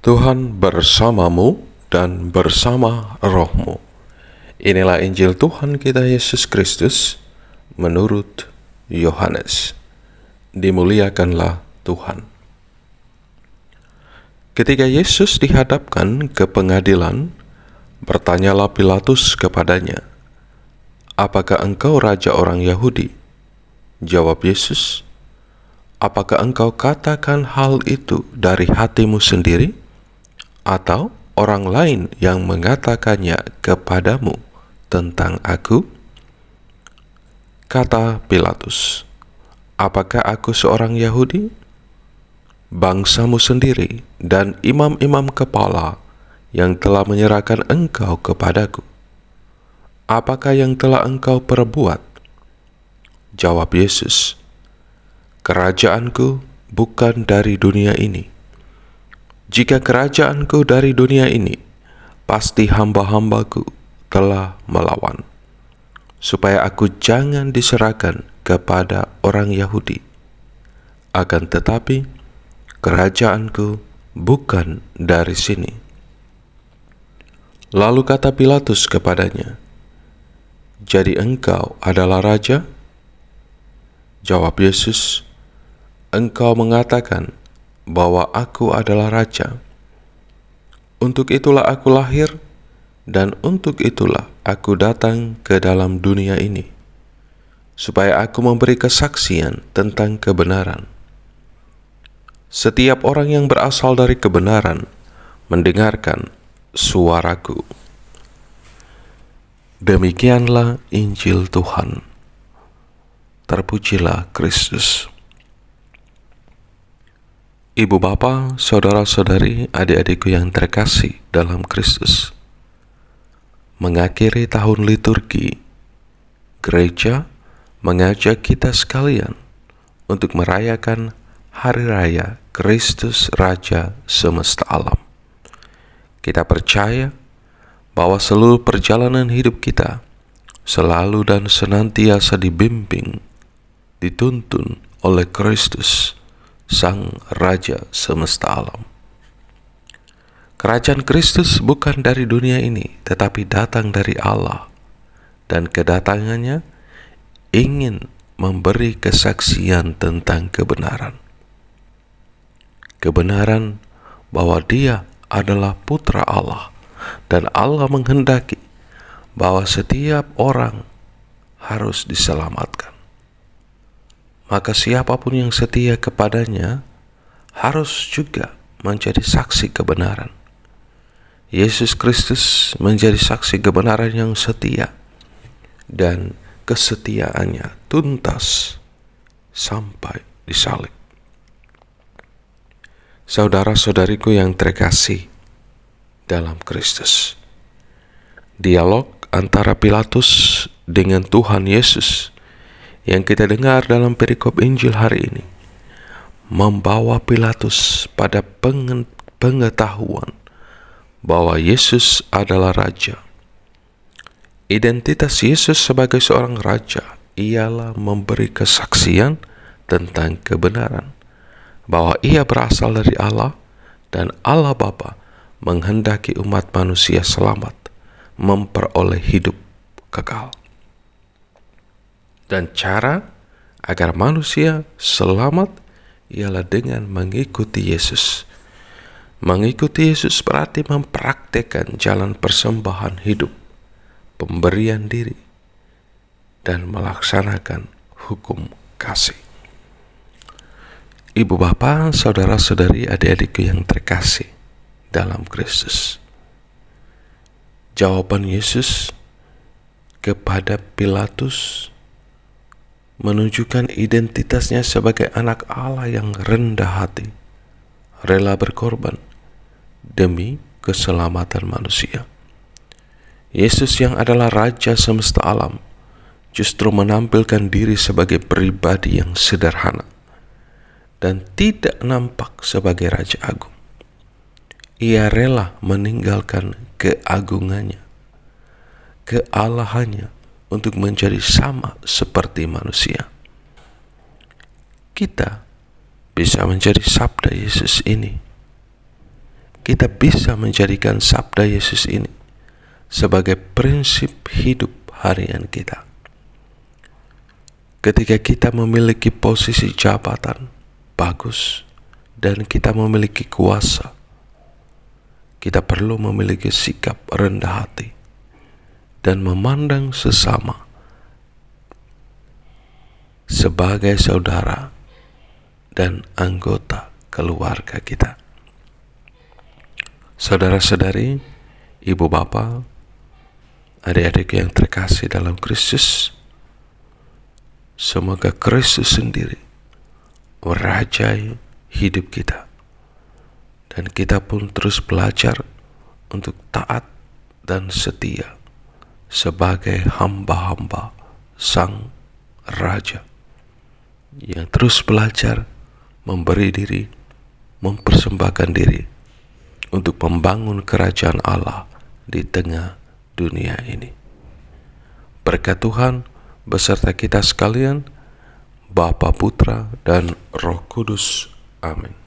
Tuhan bersamamu dan bersama rohmu. Inilah Injil Tuhan kita Yesus Kristus menurut Yohanes. Dimuliakanlah Tuhan. Ketika Yesus dihadapkan ke pengadilan, bertanyalah Pilatus kepadanya, "Apakah engkau raja orang Yahudi?" Jawab Yesus, "Apakah engkau katakan hal itu dari hatimu sendiri, atau orang lain yang mengatakannya kepadamu tentang aku?" Kata Pilatus, "Apakah aku seorang Yahudi? Bangsamu sendiri dan imam-imam kepala yang telah menyerahkan engkau kepadaku. Apakah yang telah engkau perbuat?" Jawab Yesus, "Kerajaanku bukan dari dunia ini. Jika kerajaanku dari dunia ini, pasti hamba-hambaku telah melawan, supaya aku jangan diserahkan kepada orang Yahudi. Akan tetapi, kerajaanku bukan dari sini." Lalu kata Pilatus kepadanya, "Jadi engkau adalah raja?" Jawab Yesus, "Engkau mengatakan bahwa aku adalah raja. Untuk itulah aku lahir, dan untuk itulah aku datang ke dalam dunia ini, supaya aku memberi kesaksian tentang kebenaran. Setiap orang yang berasal dari kebenaran mendengarkan suaraku." Demikianlah Injil Tuhan. Terpujilah Kristus. Ibu bapa, saudara-saudari, adik-adikku yang terkasih dalam Kristus. Mengakhiri tahun liturgi, gereja mengajak kita sekalian untuk merayakan Hari Raya Kristus Raja semesta alam. Kita percaya bahwa seluruh perjalanan hidup kita selalu dan senantiasa dibimbing, dituntun oleh Kristus, Sang Raja semesta alam. Kerajaan Kristus bukan dari dunia ini, tetapi datang dari Allah, dan kedatangannya ingin memberi kesaksian tentang kebenaran. Kebenaran bahwa Dia adalah Putra Allah, dan Allah menghendaki bahwa setiap orang harus diselamatkan. Maka siapapun yang setia kepadanya harus juga menjadi saksi kebenaran. Yesus Kristus menjadi saksi kebenaran yang setia, dan kesetiaannya tuntas sampai disalib. Saudara-saudariku yang terkasih dalam Kristus, dialog antara Pilatus dengan Tuhan Yesus yang kita dengar dalam perikop Injil hari ini membawa Pilatus pada pengetahuan bahwa Yesus adalah raja. Identitas Yesus sebagai seorang raja ialah memberi kesaksian tentang kebenaran, bahwa Ia berasal dari Allah, dan Allah Bapa menghendaki umat manusia selamat, memperoleh hidup kekal. Dan cara agar manusia selamat ialah dengan mengikuti Yesus. Mengikuti Yesus berarti mempraktekkan jalan persembahan hidup, pemberian diri, dan melaksanakan hukum kasih. Ibu bapa, saudara-saudari, adik-adikku yang terkasih dalam Kristus, jawaban Yesus kepada Pilatus menunjukkan identitasnya sebagai anak Allah yang rendah hati, rela berkorban demi keselamatan manusia. Yesus yang adalah Raja semesta alam justru menampilkan diri sebagai pribadi yang sederhana dan tidak nampak sebagai Raja Agung. Ia rela meninggalkan keagungannya, kealahannya, untuk menjadi sama seperti manusia. Kita bisa menjadi sabda Yesus ini. kita bisa menjadikan sabda Yesus ini sebagai prinsip hidup harian kita. Ketika kita memiliki posisi jabatan bagus dan kita memiliki kuasa, kita perlu memiliki sikap rendah hati dan memandang sesama sebagai saudara dan anggota keluarga kita. Saudara-saudari, ibu bapa, adik-adik yang terkasih dalam Kristus, semoga Kristus sendiri merajai hidup kita, dan kita pun terus belajar untuk taat dan setia sebagai hamba-hamba Sang Raja yang terus belajar memberi diri, mempersembahkan diri untuk membangun kerajaan Allah di tengah dunia ini. Berkat Tuhan beserta kita sekalian, Bapa, Putra, dan Roh Kudus. Amin.